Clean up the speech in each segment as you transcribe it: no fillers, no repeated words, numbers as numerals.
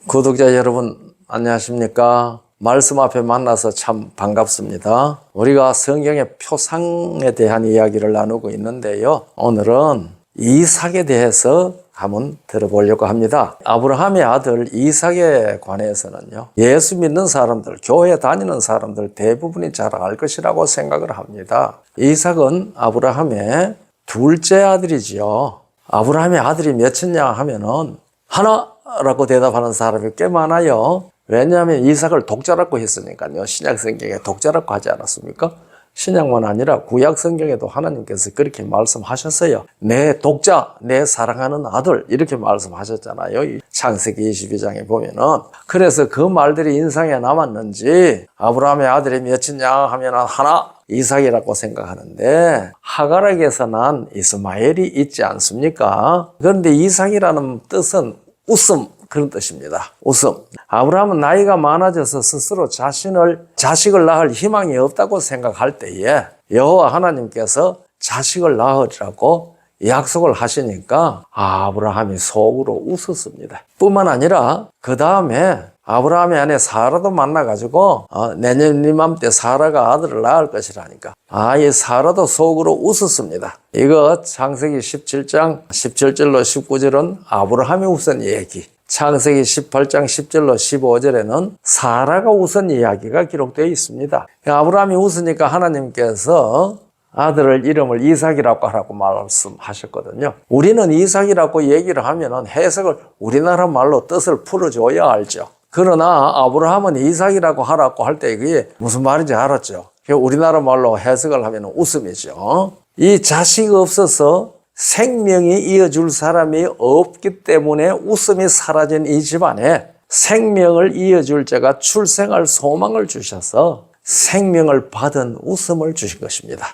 구독자 여러분 안녕하십니까? 말씀 앞에 만나서 참 반갑습니다. 우리가 성경의 표상에 대한 이야기를 나누고 있는데요. 오늘은 이삭에 대해서 한번 들어보려고 합니다. 아브라함의 아들 이삭에 관해서는요, 예수 믿는 사람들, 교회 다니는 사람들 대부분이 잘 알 것이라고 생각을 합니다. 이삭은 아브라함의 둘째 아들이지요. 아브라함의 아들이 몇이냐 하면은 하나라고 대답하는 사람이 꽤 많아요. 왜냐하면 이삭을 독자라고 했으니까요. 신약 성경에 독자라고 하지 않았습니까? 신약만 아니라 구약 성경에도 하나님께서 그렇게 말씀하셨어요. 내 독자, 내 사랑하는 아들 이렇게 말씀하셨잖아요. 창세기 22장에 보면은. 그래서 그 말들이 인상에 남았는지 아브라함의 아들이 몇이냐 하면 하나 이삭이라고 생각하는데 하갈에게서 난 이스마엘이 있지 않습니까? 그런데 이삭이라는 뜻은 웃음, 그런 뜻입니다. 웃음. 아브라함은 나이가 많아져서 스스로 자식을 낳을 희망이 없다고 생각할 때에 여호와 하나님께서 자식을 낳으라고 약속을 하시니까 아브라함이 속으로 웃었습니다. 뿐만 아니라 그 다음에 아브라함의 아내 사라도 만나가지고 내년 이맘때 사라가 아들을 낳을 것이라니까 이 사라도 속으로 웃었습니다. 이거 창세기 17장 17절로 19절은 아브라함이 웃은 얘기, 창세기 18장 10절로 15절에는 사라가 웃은 이야기가 기록되어 있습니다. 아브라함이 웃으니까 하나님께서 아들을 이름을 이삭이라고 하라고 말씀하셨거든요. 우리는 이삭이라고 얘기를 하면은 해석을 우리나라 말로 뜻을 풀어줘야 알죠. 그러나 아브라함은 이삭이라고 하라고 할 때 그게 무슨 말인지 알았죠. 우리나라 말로 해석을 하면 웃음이죠. 이 자식 없어서 생명이 이어줄 사람이 없기 때문에 웃음이 사라진 이 집안에 생명을 이어줄 자가 출생할 소망을 주셔서 생명을 받은 웃음을 주신 것입니다.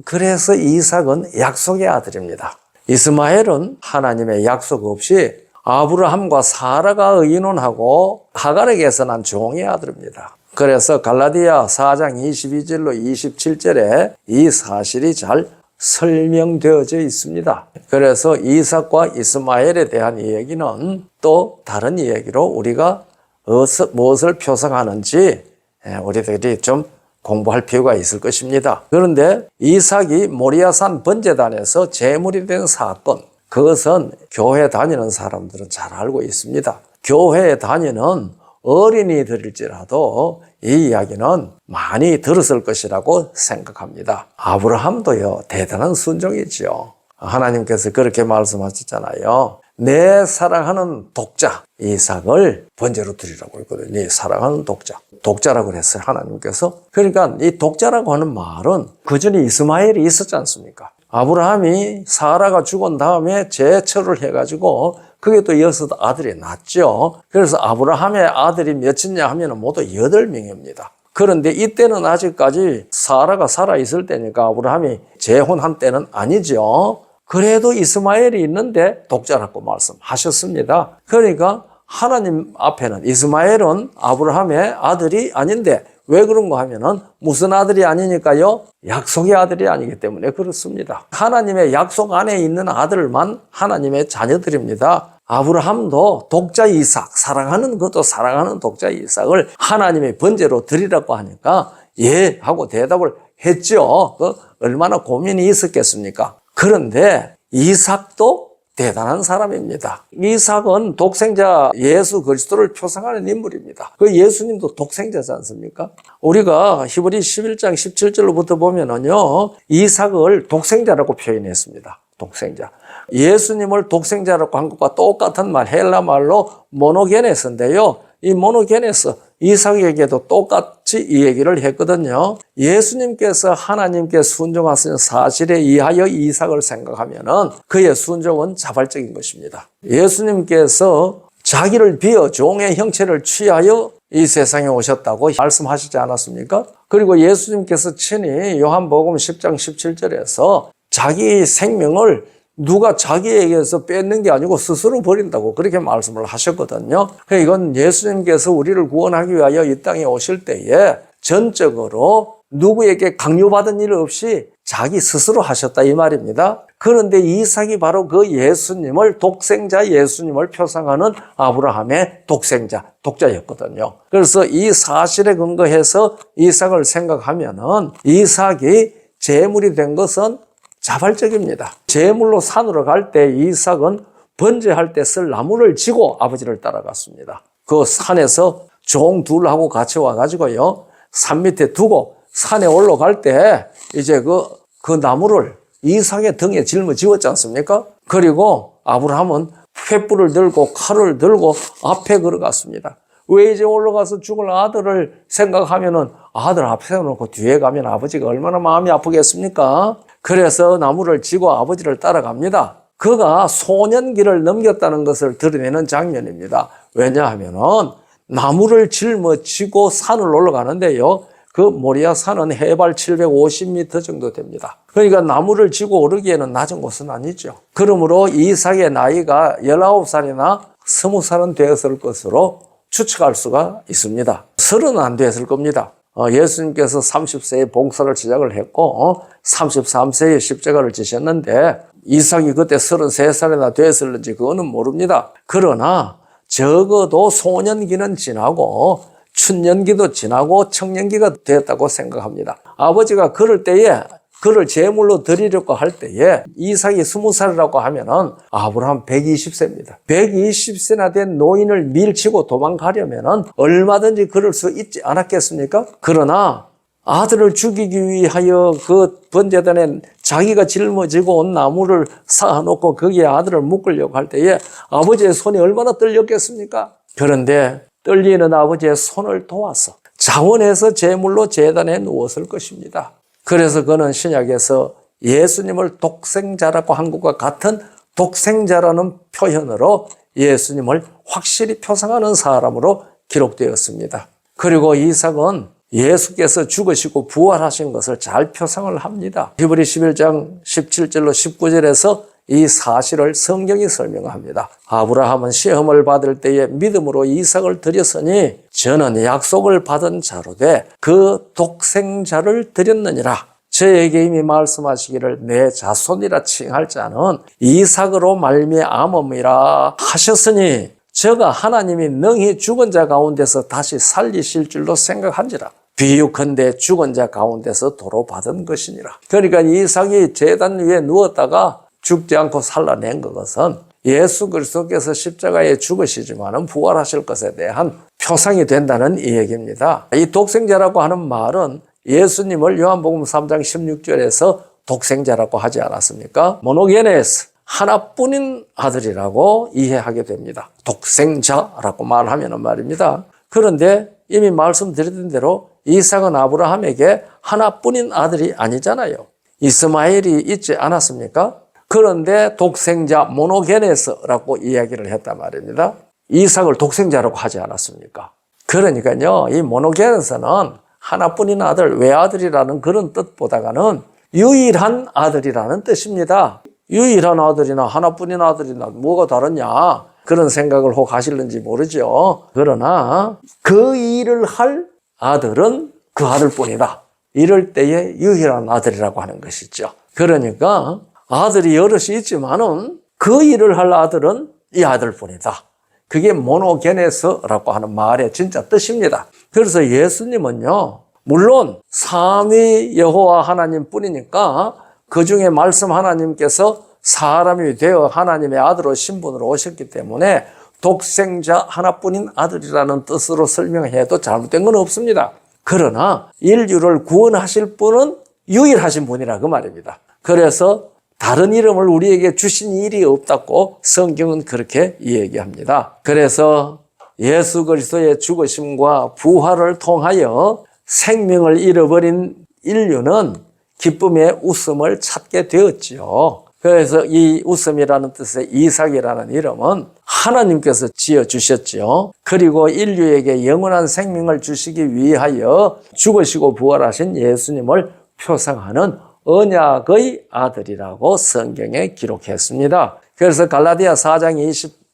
그래서 이삭은 약속의 아들입니다. 이스마엘은 하나님의 약속 없이 아브라함과 사라가 의논하고 하갈에게서 난 종의 아들입니다. 그래서 갈라디아 4장 22절로 27절에 이 사실이 잘 설명되어져 있습니다. 그래서 이삭과 이스마엘에 대한 이야기는 또 다른 이야기로 우리가 무엇을 표상하는지 우리들이 좀 공부할 필요가 있을 것입니다. 그런데 이삭이 모리아산 번제단에서 제물이 된 사건, 그것은 교회 다니는 사람들은 잘 알고 있습니다. 교회에 다니는 어린이들일지라도 이 이야기는 많이 들었을 것이라고 생각합니다. 아브라함도요, 대단한 순종이죠. 하나님께서 그렇게 말씀하셨잖아요. 내 사랑하는 독자 이삭을 번제로 드리라고 했거든요. 네 사랑하는 독자라고 그랬어요, 하나님께서. 그러니까 이 독자라고 하는 말은 그전에 이스마엘이 있었지 않습니까? 아브라함이 사라가 죽은 다음에 재처를 해가지고 그게 또 여섯 아들이 낳았죠. 그래서 아브라함의 아들이 몇이냐 하면 모두 8명입니다. 그런데 이때는 아직까지 사라가 살아있을 때니까 아브라함이 재혼한 때는 아니죠. 그래도 이스마엘이 있는데 독자라고 말씀하셨습니다. 그러니까 하나님 앞에는 이스마엘은 아브라함의 아들이 아닌데 왜 그런가 하면은 무슨 아들이 아니니까요? 약속의 아들이 아니기 때문에 그렇습니다. 하나님의 약속 안에 있는 아들만 하나님의 자녀들입니다. 아브라함도 독자 이삭, 사랑하는 독자 이삭을 하나님의 번제로 드리라고 하니까 예 하고 대답을 했죠. 얼마나 고민이 있었겠습니까? 그런데 이삭도 대단한 사람입니다. 이삭은 독생자 예수 그리스도를 표상하는 인물입니다. 그 예수님도 독생자지 않습니까? 우리가 히브리 11장 17절로부터 보면은요, 이삭을 독생자라고 표현했습니다. 독생자. 예수님을 독생자라고 한 것과 똑같은 말, 헬라 말로 모노게네스인데요. 이 모노게네스, 이삭에게도 똑같이 이 얘기를 했거든요. 예수님께서 하나님께 순종하신 사실에 의하여 이삭을 생각하면은 그의 순종은 자발적인 것입니다. 예수님께서 자기를 비어 종의 형체를 취하여 이 세상에 오셨다고 말씀하시지 않았습니까? 그리고 예수님께서 친히 요한복음 10장 17절에서 자기 생명을 누가 자기에게서 뺏는 게 아니고 스스로 버린다고 그렇게 말씀을 하셨거든요. 이건 예수님께서 우리를 구원하기 위하여 이 땅에 오실 때에 전적으로 누구에게 강요받은 일 없이 자기 스스로 하셨다 이 말입니다. 그런데 이삭이 바로 그 예수님을, 독생자 예수님을 표상하는 아브라함의 독자였거든요. 그래서 이 사실에 근거해서 이삭을 생각하면은 이삭이 제물이 된 것은 자발적입니다. 제물로 산으로 갈 때 이삭은 번제할 때 쓸 나무를 지고 아버지를 따라갔습니다. 그 산에서 종 둘하고 같이 와가지고요, 산 밑에 두고 산에 올라갈 때 이제 그 나무를 이삭의 등에 짊어지었지 않습니까? 그리고 아브라함은 횃불을 들고 칼을 들고 앞에 걸어갔습니다. 왜 이제 올라가서 죽을 아들을 생각하면은 아들 앞에 세워놓고 뒤에 가면 아버지가 얼마나 마음이 아프겠습니까? 그래서 나무를 지고 아버지를 따라갑니다. 그가 소년기를 넘겼다는 것을 드러내는 장면입니다. 왜냐하면은 나무를 짊어지고 산을 올라가는데요, 그 모리아 산은 해발 750m 정도 됩니다. 그러니까 나무를 지고 오르기에는 낮은 곳은 아니죠. 그러므로 이삭의 나이가 19살이나 20살은 되었을 것으로 추측할 수가 있습니다. 30은 안 되었을 겁니다. 예수님께서 30세에 봉사를 시작을 했고 33세에 십자가를 지셨는데 이삭이 그때 33살이나 되었을는지 그거는 모릅니다. 그러나 적어도 소년기는 지나고 춘년기도 지나고 청년기가 되었다고 생각합니다. 아버지가 그럴 때에 그를 제물로 드리려고 할 때에 이삭이 20살이라고 하면은 아브라함 120세입니다. 120세나 된 노인을 밀치고 도망가려면은 얼마든지 그럴 수 있지 않았겠습니까? 그러나 아들을 죽이기 위하여 그 번제단에 자기가 짊어지고 온 나무를 쌓아놓고 거기에 아들을 묶으려고 할 때에 아버지의 손이 얼마나 떨렸겠습니까? 그런데 떨리는 아버지의 손을 도와서 자원해서 제물로 제단에 누웠을 것입니다. 그래서 그는 신약에서 예수님을 독생자라고 한 것과 같은 독생자라는 표현으로 예수님을 확실히 표상하는 사람으로 기록되었습니다. 그리고 이삭은 예수께서 죽으시고 부활하신 것을 잘 표상을 합니다. 히브리 11장 17절로 19절에서 이 사실을 성경이 설명합니다. 아브라함은 시험을 받을 때에 믿음으로 이삭을 드렸으니 저는 약속을 받은 자로 돼 그 독생자를 드렸느니라. 저에게 이미 말씀하시기를 내 자손이라 칭할 자는 이삭으로 말미암음이라 하셨으니 저가 하나님이 능히 죽은 자 가운데서 다시 살리실 줄로 생각한지라. 비유컨대 죽은 자 가운데서 도로 받은 것이니라. 그러니까 이삭이 제단 위에 누웠다가 죽지 않고 살아낸 것은 예수 그리스도께서 십자가에 죽으시지만은 부활하실 것에 대한 표상이 된다는 이 얘기입니다. 이 독생자라고 하는 말은 예수님을 요한복음 3장 16절에서 독생자라고 하지 않았습니까? 모노게네스, 하나뿐인 아들이라고 이해하게 됩니다. 독생자라고 말하면 말입니다. 그런데 이미 말씀드렸던 대로 이삭은 아브라함에게 하나뿐인 아들이 아니잖아요. 이스마엘이 있지 않았습니까? 그런데 독생자 모노게네스라고 이야기를 했단 말입니다. 이삭을 독생자라고 하지 않았습니까? 그러니까요, 이 모노게네스는 하나뿐인 아들, 외아들이라는 그런 뜻보다는 유일한 아들이라는 뜻입니다. 유일한 아들이나 하나뿐인 아들이나 뭐가 다르냐, 그런 생각을 혹 하실는지 모르죠. 그러나 그 일을 할 아들은 그 아들뿐이다. 이럴 때에 유일한 아들이라고 하는 것이죠. 그러니까 아들이 여럿이 있지만은 그 일을 할 아들은 이 아들뿐이다. 그게 모노게네스라고 하는 말의 진짜 뜻입니다. 그래서 예수님은요, 물론 삼위 여호와 하나님뿐이니까 그 중에 말씀 하나님께서 사람이 되어 하나님의 아들로 신분으로 오셨기 때문에 독생자 하나뿐인 아들이라는 뜻으로 설명해도 잘못된 건 없습니다. 그러나 인류를 구원하실 분은 유일하신 분이라 그 말입니다. 그래서 다른 이름을 우리에게 주신 일이 없다고 성경은 그렇게 이야기합니다. 그래서 예수 그리스도의 죽으심과 부활을 통하여 생명을 잃어버린 인류는 기쁨의 웃음을 찾게 되었지요. 그래서 이 웃음이라는 뜻의 이삭이라는 이름은 하나님께서 지어주셨지요. 그리고 인류에게 영원한 생명을 주시기 위하여 죽으시고 부활하신 예수님을 표상하는 언약의 아들이라고 성경에 기록했습니다. 그래서 갈라디아 4장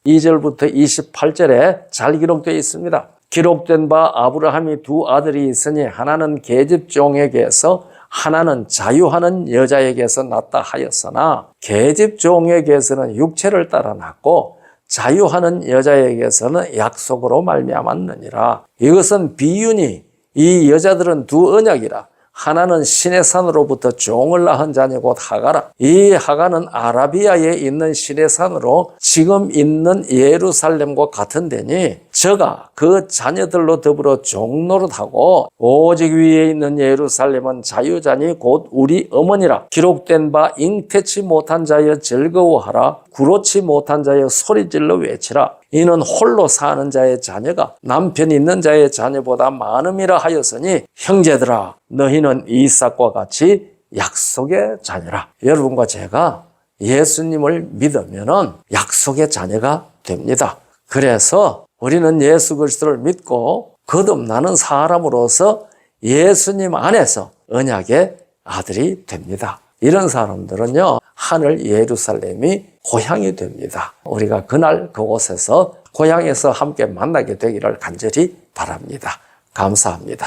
22절부터 28절에 잘 기록되어 있습니다. 기록된 바 아브라함이 두 아들이 있으니 하나는 계집종에게서 하나는 자유하는 여자에게서 났다 하였으나 계집 종에게서는 육체를 따라 났고 자유하는 여자에게서는 약속으로 말미암았느니라. 이것은 비유니 이 여자들은 두 언약이라. 하나는 신의 산으로부터 종을 낳은 자니 곧 하가라. 이 하가는 아라비아에 있는 신의 산으로 지금 있는 예루살렘과 같은 데니 저가 그 자녀들로 더불어 종노릇하고 오직 위에 있는 예루살렘은 자유자니 곧 우리 어머니라. 기록된 바 잉태치 못한 자여 즐거워하라. 구로치 못한 자여 소리질러 외치라. 이는 홀로 사는 자의 자녀가 남편 있는 자의 자녀보다 많음이라 하였으니 형제들아 너희는 이삭과 같이 약속의 자녀라. 여러분과 제가 예수님을 믿으면 약속의 자녀가 됩니다. 그래서 우리는 예수 그리스도를 믿고 거듭나는 사람으로서 예수님 안에서 언약의 아들이 됩니다. 이런 사람들은요, 하늘 예루살렘이 고향이 됩니다. 우리가 그날 그곳에서 고향에서 함께 만나게 되기를 간절히 바랍니다. 감사합니다.